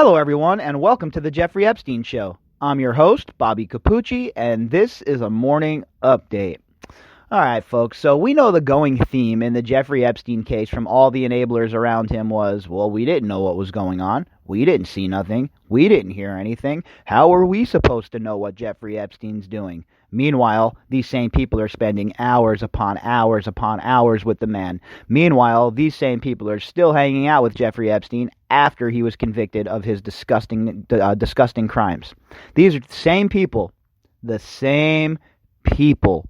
Hello, everyone, and welcome to the Jeffrey Epstein Show. I'm your host, Bobbycapucci, and this is a morning update. All right, folks, so we know the going theme in the Jeffrey Epstein case from all the enablers around him was, well, we didn't know what was going on. We didn't see nothing. We didn't hear anything. How are we supposed to know what Jeffrey Epstein's doing? Meanwhile, these same people are spending hours upon hours upon hours with the man. Meanwhile, these same people are still hanging out with Jeffrey Epstein after he was convicted of his disgusting crimes. These are the same people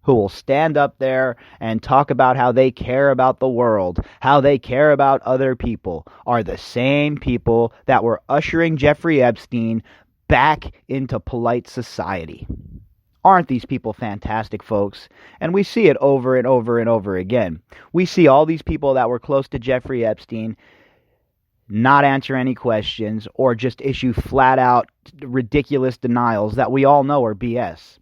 who will stand up there and talk about how they care about the world, how they care about other people, are the same people that were ushering Jeffrey Epstein back into polite society. Aren't these people fantastic, folks? And we see it over and over and over again. We see all these people that were close to Jeffrey Epstein not answer any questions or just issue flat-out ridiculous denials that we all know are BS.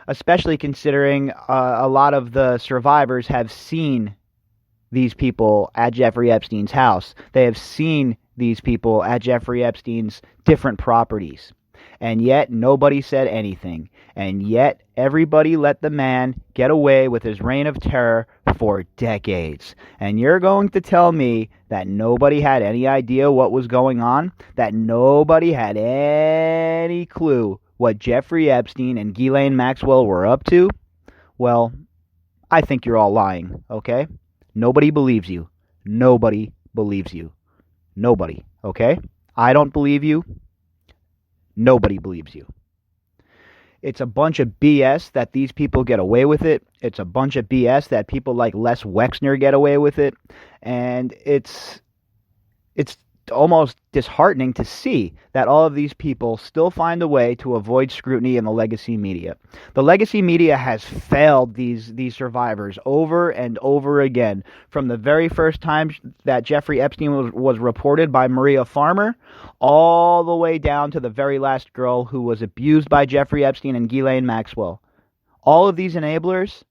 Especially considering a lot of the survivors have seen these people at Jeffrey Epstein's house. They have seen these people at Jeffrey Epstein's different properties. And yet nobody said anything. And yet everybody let the man get away with his reign of terror for decades. And you're going to tell me that nobody had any idea what was going on? That nobody had any clue what Jeffrey Epstein and Ghislaine Maxwell were up to? Well, I think you're all lying, okay? Nobody believes you. Nobody believes you. Nobody, okay? I don't believe you. Nobody believes you. It's a bunch of BS that these people get away with it. It's a bunch of BS that people like Les Wexner get away with it. And it's almost disheartening to see that all of these people still find a way to avoid scrutiny in the legacy media. The legacy media has failed these survivors over and over again. From the very first time that Jeffrey Epstein was reported by Maria Farmer, all the way down to the very last girl who was abused by Jeffrey Epstein and Ghislaine Maxwell. All of these enablers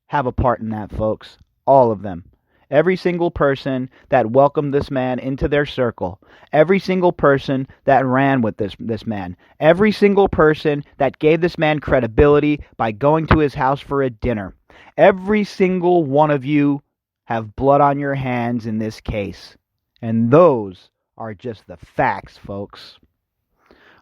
have a part in that, folks. All of them. Every single person that welcomed this man into their circle. Every single person that ran with this man. Every single person that gave this man credibility by going to his house for a dinner. Every single one of you have blood on your hands in this case. And those are just the facts, folks.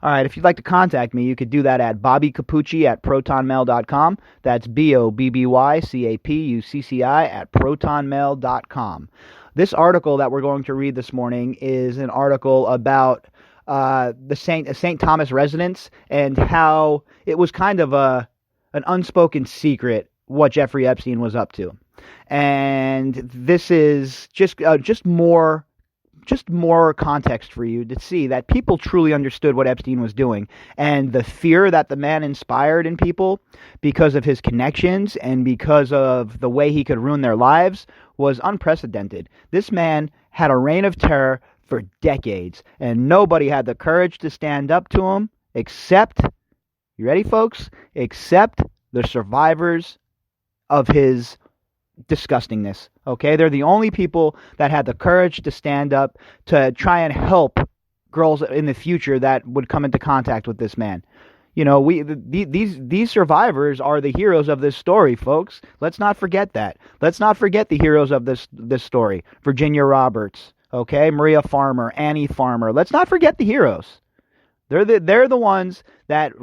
All right, if you'd like to contact me, you could do that at bobbycapucci@protonmail.com. That's BOBBYCAPUCCI@protonmail.com. This article that we're going to read this morning is an article about the St. Thomas residence and how it was kind of an unspoken secret what Jeffrey Epstein was up to. And this is just more context for you to see that people truly understood what Epstein was doing, and the fear that the man inspired in people because of his connections and because of the way he could ruin their lives was unprecedented. This man had a reign of terror for decades, and nobody had the courage to stand up to him except, you ready, folks? Except the survivors of his disgustingness. Okay, they're the only people that had the courage to stand up to try and help girls in the future that would come into contact with this man. You know, these survivors are the heroes of this story, folks. Let's not forget that. Let's not forget the heroes of this story. Virginia Roberts, okay, Maria Farmer, Annie Farmer. Let's not forget the heroes. They're the ones that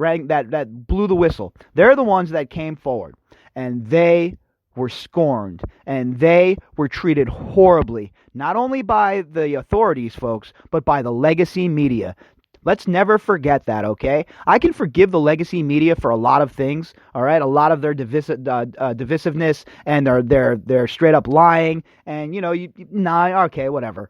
blew the whistle. They're the ones that came forward, and they were scorned, and they were treated horribly, not only by the authorities, folks, but by the legacy media. Let's never forget that, okay? I can forgive the legacy media for a lot of things, all right? A lot of their divisiveness and their straight up lying, and okay, whatever.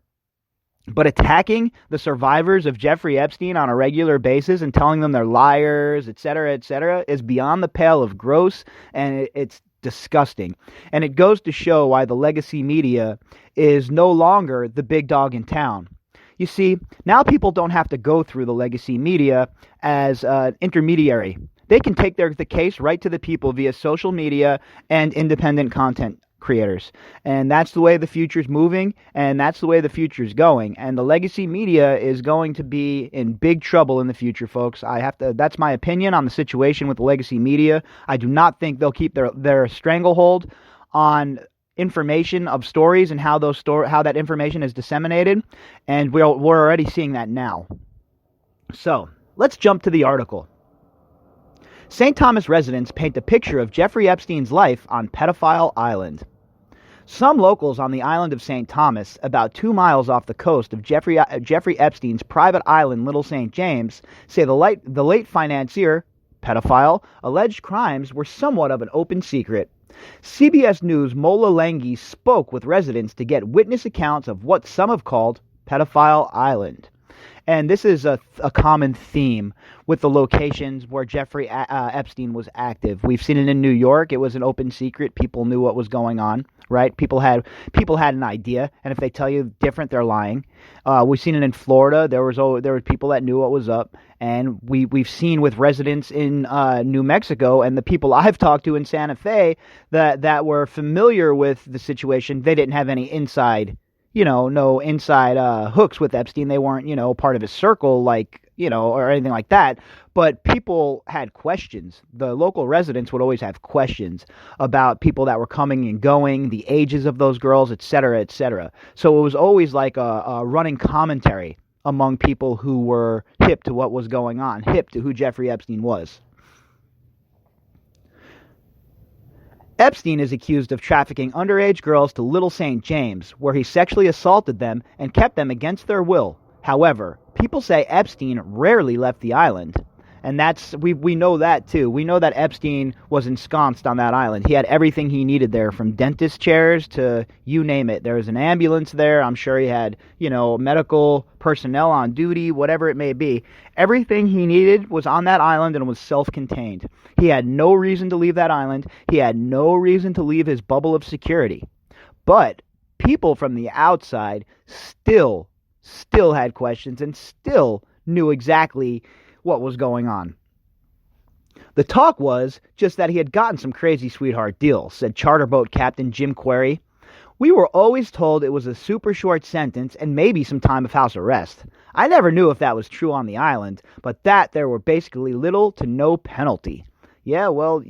But attacking the survivors of Jeffrey Epstein on a regular basis and telling them they're liars, etc., is beyond the pale of gross, and it's disgusting. And it goes to show why the legacy media is no longer the big dog in town. You see, now people don't have to go through the legacy media as an intermediary. They can take the case right to the people via social media and independent content creators. And that's the way the future's moving, and that's the way the future's going. And the legacy media is going to be in big trouble in the future, folks. That's my opinion on the situation with the legacy media. I do not think they'll keep their stranglehold on information of stories and how that information is disseminated, and we're already seeing that now. So, let's jump to the article. St. Thomas residents paint a picture of Jeffrey Epstein's life on Pedophile Island. Some locals on the island of St. Thomas, about 2 miles off the coast of Jeffrey Epstein's private island, Little St. James, say the late financier, pedophile, alleged crimes were somewhat of an open secret. CBS News' Mola Langi spoke with residents to get witness accounts of what some have called Pedophile Island. And this is a common theme with the locations where Jeffrey Epstein was active. We've seen it in New York. It was an open secret. People knew what was going on, right? People had an idea, and if they tell you different, they're lying. We've seen it in Florida. There were people that knew what was up, and we've seen with residents in New Mexico and the people I've talked to in Santa Fe that were familiar with the situation. They didn't have any inside hooks with Epstein. They weren't, part of his circle, or anything like that. But people had questions. The local residents would always have questions about people that were coming and going, the ages of those girls, et cetera, et cetera. So it was always like a running commentary among people who were hip to what was going on, hip to who Jeffrey Epstein was. Epstein is accused of trafficking underage girls to Little St. James, where he sexually assaulted them and kept them against their will. However, people say Epstein rarely left the island. And we know that too. We know that Epstein was ensconced on that island. He had everything he needed there, from dentist chairs to you name it. There was an ambulance there. I'm sure he had, medical personnel on duty, whatever it may be. Everything he needed was on that island and was self-contained. He had no reason to leave that island. He had no reason to leave his bubble of security. But people from the outside still had questions and still knew exactly what was going on. The talk was just that he had gotten some crazy sweetheart deal, said charter boat captain Jim Query. We were always told it was a super short sentence and maybe some time of house arrest. I never knew if that was true on the island, but that there were basically little to no penalty. Yeah, well,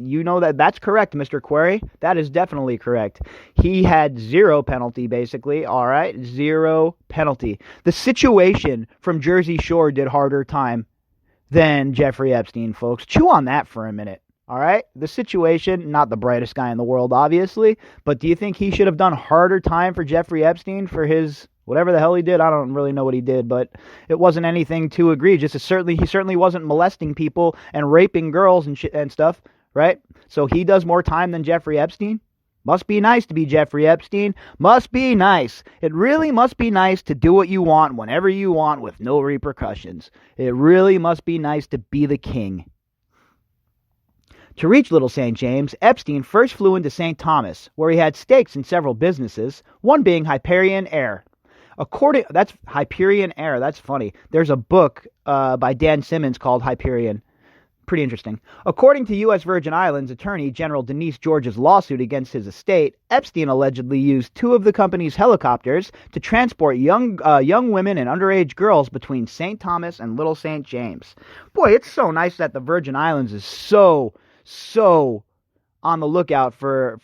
that's correct, Mr. Query. That is definitely correct. He had zero penalty, basically. All right, zero penalty. The situation from Jersey Shore did harder time than Jeffrey Epstein, folks. Chew on that for a minute, all right? The situation, not the brightest guy in the world, obviously, but do you think he should have done harder time for Jeffrey Epstein for his whatever the hell he did? I don't really know what he did, but it wasn't anything too egregious. He certainly wasn't molesting people and raping girls and stuff, right? So he does more time than Jeffrey Epstein? Must be nice to be Jeffrey Epstein. Must be nice. It really must be nice to do what you want whenever you want with no repercussions. It really must be nice to be the king. To reach Little St. James, Epstein first flew into St. Thomas, where he had stakes in several businesses, one being Hyperion Air. That's Hyperion Air. That's funny. There's a book by Dan Simmons called Hyperion. Pretty interesting. According to U.S. Virgin Islands Attorney General Denise George's lawsuit against his estate, Epstein allegedly used 2 of the company's helicopters to transport young women and underage girls between St. Thomas and Little St. James. Boy, it's so nice that the Virgin Islands is so on the lookout for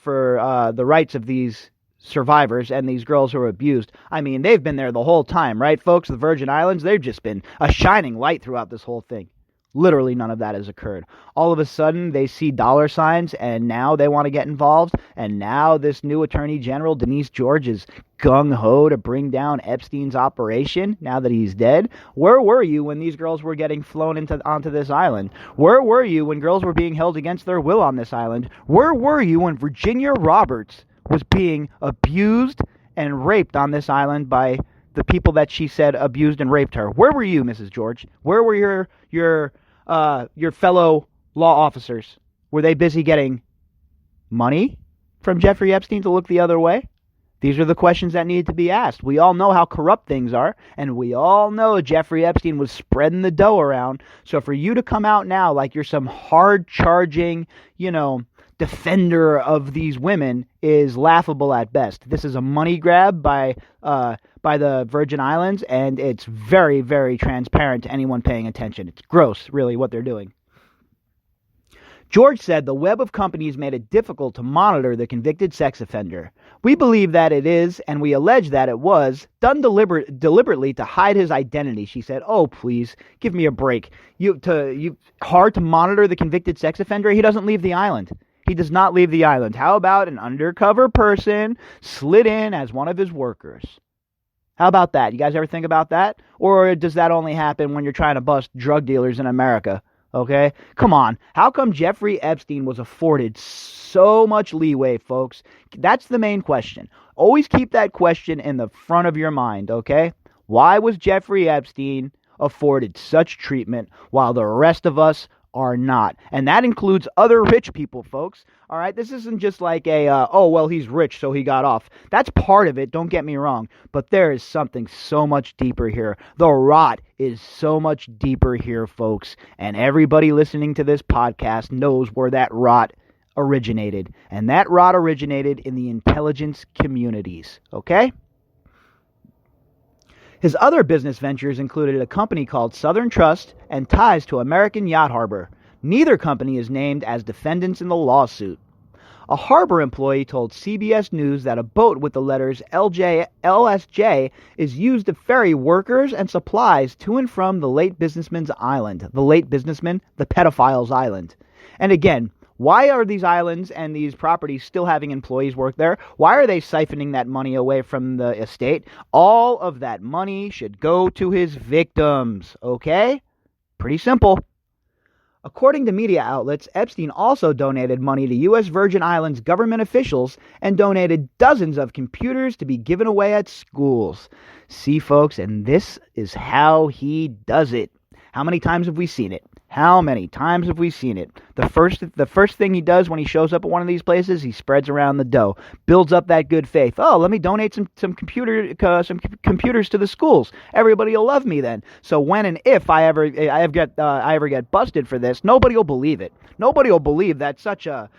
the rights of these survivors and these girls who are abused. I mean, they've been there the whole time, right, folks? The Virgin Islands, they've just been a shining light throughout this whole thing. Literally none of that has occurred. All of a sudden, they see dollar signs, and now they want to get involved, and now this new Attorney General, Denise George, is gung-ho to bring down Epstein's operation now that he's dead. Where were you when these girls were getting flown onto this island? Where were you when girls were being held against their will on this island? Where were you when Virginia Roberts was being abused and raped on this island by the people that she said abused and raped her? Where were you, Mrs. George? Where were your fellow law officers? Were they busy getting money from Jeffrey Epstein to look the other way? These are the questions that need to be asked. We all know how corrupt things are, and we all know Jeffrey Epstein was spreading the dough around. So for you to come out now like you're some hard-charging, defender of these women is laughable at best. This is a money grab by the Virgin Islands, and it's very, very transparent to anyone paying attention. It's gross, really, what they're doing. George said the web of companies made it difficult to monitor the convicted sex offender. We believe that it is, and we allege that it was, done deliberately to hide his identity. She said, oh, please, give me a break. Hard to monitor the convicted sex offender? He doesn't leave the island. He does not leave the island. How about an undercover person slid in as one of his workers? How about that? You guys ever think about that? Or does that only happen when you're trying to bust drug dealers in America? Okay? Come on. How come Jeffrey Epstein was afforded so much leeway, folks? That's the main question. Always keep that question in the front of your mind, okay? Why was Jeffrey Epstein afforded such treatment while the rest of us are not? And that includes other rich people, folks. All right, this isn't just like he's rich, so he got off. That's part of it, don't get me wrong. But there is something so much deeper here. The rot is so much deeper here, folks. And everybody listening to this podcast knows where that rot originated. And that rot originated in the intelligence communities, okay? His other business ventures included a company called Southern Trust and ties to American Yacht Harbor. Neither company is named as defendants in the lawsuit. A harbor employee told CBS News that a boat with the letters LSJ is used to ferry workers and supplies to and from the late businessman's island. The late businessman, the pedophile's island. And again, why are these islands and these properties still having employees work there? Why are they siphoning that money away from the estate? All of that money should go to his victims, okay? Pretty simple. According to media outlets, Epstein also donated money to U.S. Virgin Islands government officials and donated dozens of computers to be given away at schools. See, folks, and this is how he does it. How many times have we seen it? How many times have we seen it? The first thing he does when he shows up at one of these places, he spreads around the dough, builds up that good faith. Oh, let me donate some computers to the schools. Everybody will love me then. So when and if I ever get busted for this, nobody will believe it. Nobody will believe that such a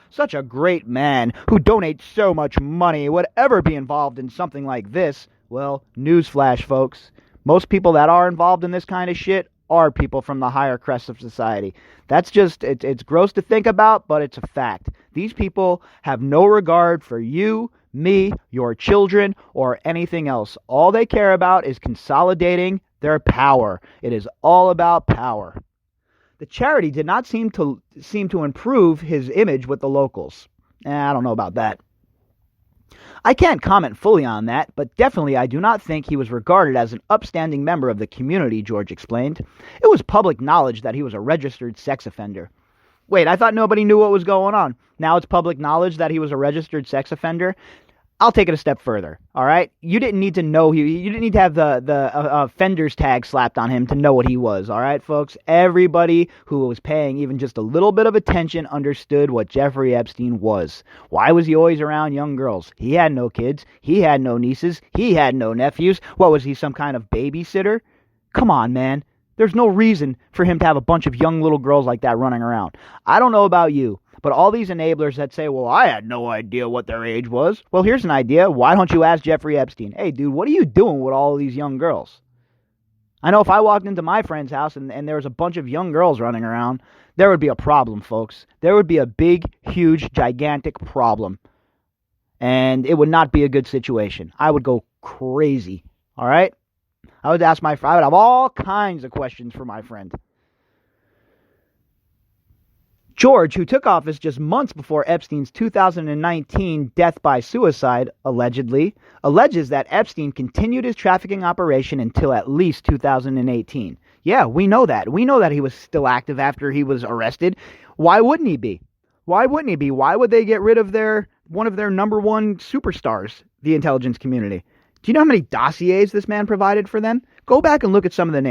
great man who donates so much money would ever be involved in something like this. Well, newsflash, folks. Most people that are involved in this kind of shit are people from the higher crests of society. That's just, it's gross to think about, but it's a fact. These people have no regard for you, me, your children, or anything else. All they care about is consolidating their power. It is all about power. The charity did not seem to improve his image with the locals. I don't know about that. I can't comment fully on that, but definitely I do not think he was regarded as an upstanding member of the community, George explained. It was public knowledge that he was a registered sex offender. Wait, I thought nobody knew what was going on. Now it's public knowledge that he was a registered sex offender? I'll take it a step further, all right? You didn't need to know, you didn't need to have the offender's tag slapped on him to know what he was, all right, folks? Everybody who was paying even just a little bit of attention understood what Jeffrey Epstein was. Why was he always around young girls? He had no kids. He had no nieces. He had no nephews. What, was he some kind of babysitter? Come on, man. There's no reason for him to have a bunch of young little girls like that running around. I don't know about you, but all these enablers that say, well, I had no idea what their age was. Well, here's an idea. Why don't you ask Jeffrey Epstein? Hey, dude, what are you doing with all of these young girls? I know if I walked into my friend's house and there was a bunch of young girls running around, there would be a problem, folks. There would be a big, huge, gigantic problem. And it would not be a good situation. I would go crazy, all right? I would have all kinds of questions for my friend. George, who took office just months before Epstein's 2019 death by suicide, alleges that Epstein continued his trafficking operation until at least 2018. Yeah, we know that. We know that he was still active after he was arrested. Why wouldn't he be? Why wouldn't he be? Why would they get rid of one of their number one superstars, the intelligence community? Do you know how many dossiers this man provided for them? Go back and look at some of the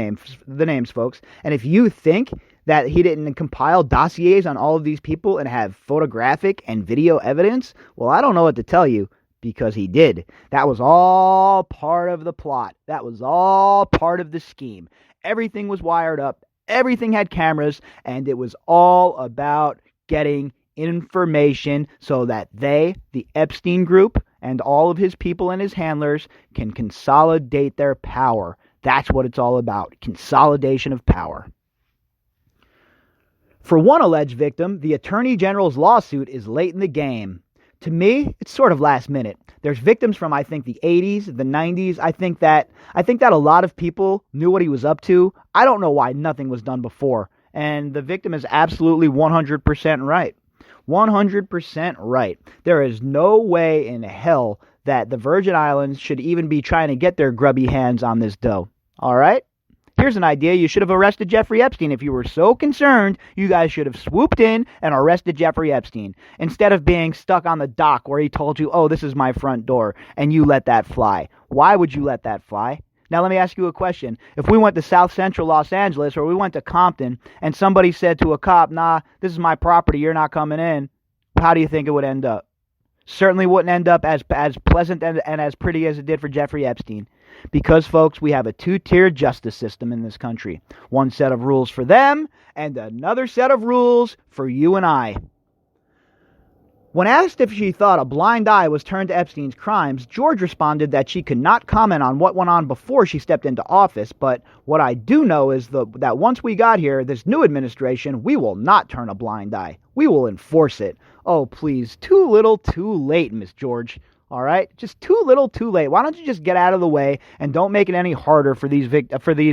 names, folks. And if you think that he didn't compile dossiers on all of these people and have photographic and video evidence, well, I don't know what to tell you, because he did. That was all part of the plot. That was all part of the scheme. Everything was wired up. Everything had cameras, and it was all about getting information so that they, the Epstein group, and all of his people and his handlers can consolidate their power. That's what it's all about, consolidation of power. For one alleged victim, the Attorney General's lawsuit is late in the game. To me, it's sort of last minute. There's victims from, I think, the 80s, the 90s. I think that a lot of people knew what he was up to. I don't know why nothing was done before. And the victim is absolutely 100% right. 100% right. There is no way in hell that the Virgin Islands should even be trying to get their grubby hands on this dough. All right? Here's an idea. You should have arrested Jeffrey Epstein. If you were so concerned, you guys should have swooped in and arrested Jeffrey Epstein instead of being stuck on the dock where he told you, oh, this is my front door, and you let that fly. Why would you let that fly? Now, let me ask you a question. If we went to South Central Los Angeles or we went to Compton and somebody said to a cop, nah, this is my property, you're not coming in, how do you think it would end up? Certainly wouldn't end up as pleasant and as pretty as it did for Jeffrey Epstein. Because, folks, we have a two-tiered justice system in this country. One set of rules for them and another set of rules for you and I. When asked if she thought a blind eye was turned to Epstein's crimes, George responded that she could not comment on what went on before she stepped into office, but what I do know is that once we got here, this new administration, we will not turn a blind eye. We will enforce it. Oh, please, too little, too late, Miss George. All right? Just too little, too late. Why don't you just get out of the way and don't make it any harder for these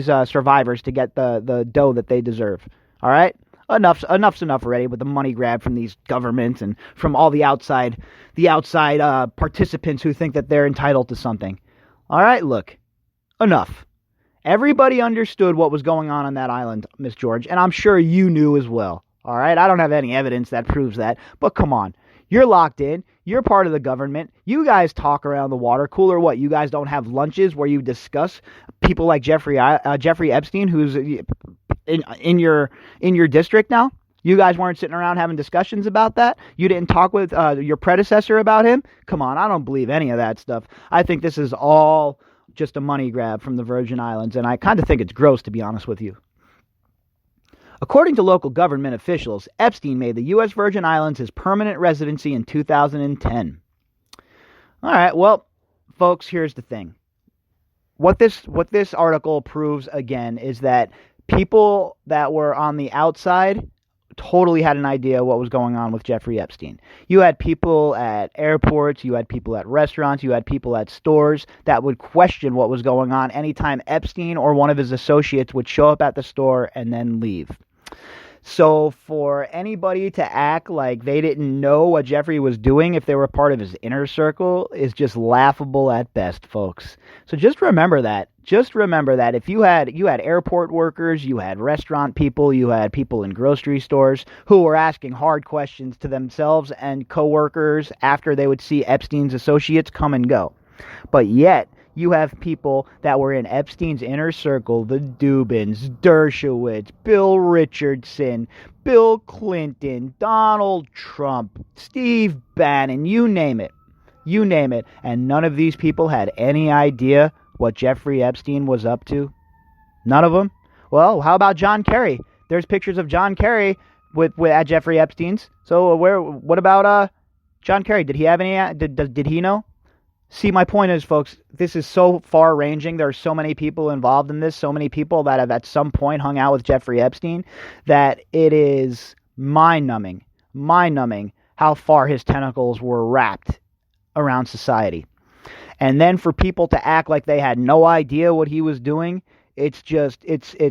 survivors to get the dough that they deserve? All right? Enough's enough already with the money grab from these governments and from all the outside participants who think that they're entitled to something. All right? Look, enough. Everybody understood what was going on that island, Miss George, and I'm sure you knew as well. All right? I don't have any evidence that proves that, but come on. You're locked in. You're part of the government. You guys talk around the water cooler. What? You guys don't have lunches where you discuss people like Jeffrey Epstein, who's in your district now? You guys weren't sitting around having discussions about that? You didn't talk with your predecessor about him? Come on, I don't believe any of that stuff. I think this is all just a money grab from the Virgin Islands, and I kind of think it's gross, to be honest with you. According to local government officials, Epstein made the U.S. Virgin Islands his permanent residency in 2010. All right, well, folks, here's the thing. What this article proves, again, is that people that were on the outside totally had an idea what was going on with Jeffrey Epstein. You had people at airports, you had people at restaurants, you had people at stores that would question what was going on anytime Epstein or one of his associates would show up at the store and then leave. So for anybody to act like they didn't know what Jeffrey was doing if they were part of his inner circle is just laughable at best, folks. So just remember that. Just remember that if you had airport workers, you had restaurant people, you had people in grocery stores who were asking hard questions to themselves and coworkers after they would see Epstein's associates come and go. But yet, you have people that were in Epstein's inner circle, the Dubins, Dershowitz, Bill Richardson, Bill Clinton, Donald Trump, Steve Bannon, you name it. You name it. And none of these people had any idea what Jeffrey Epstein was up to. None of them. Well, how about John Kerry? There's pictures of John Kerry with at Jeffrey Epstein's. So what about John Kerry? Did he have any? Did he know? See, my point is, folks, this is so far-ranging. There are so many people involved in this, so many people that have at some point hung out with Jeffrey Epstein, that it is mind-numbing how far his tentacles were wrapped around society. And then for people to act like they had no idea what he was doing, it's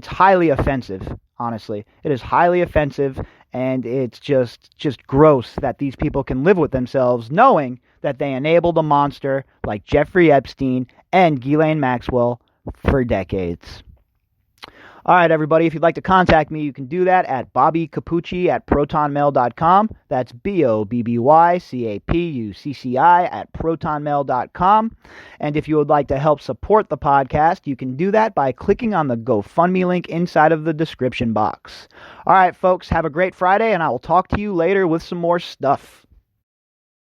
highly offensive, honestly. It is highly offensive, and it's just gross that these people can live with themselves knowing that they enabled a monster like Jeffrey Epstein and Ghislaine Maxwell for decades. All right, everybody, if you'd like to contact me, you can do that at bobbycapucci@protonmail.com. That's BOBBYCAPUCCI@protonmail.com. And if you would like to help support the podcast, you can do that by clicking on the GoFundMe link inside of the description box. All right, folks, have a great Friday, and I will talk to you later with some more stuff.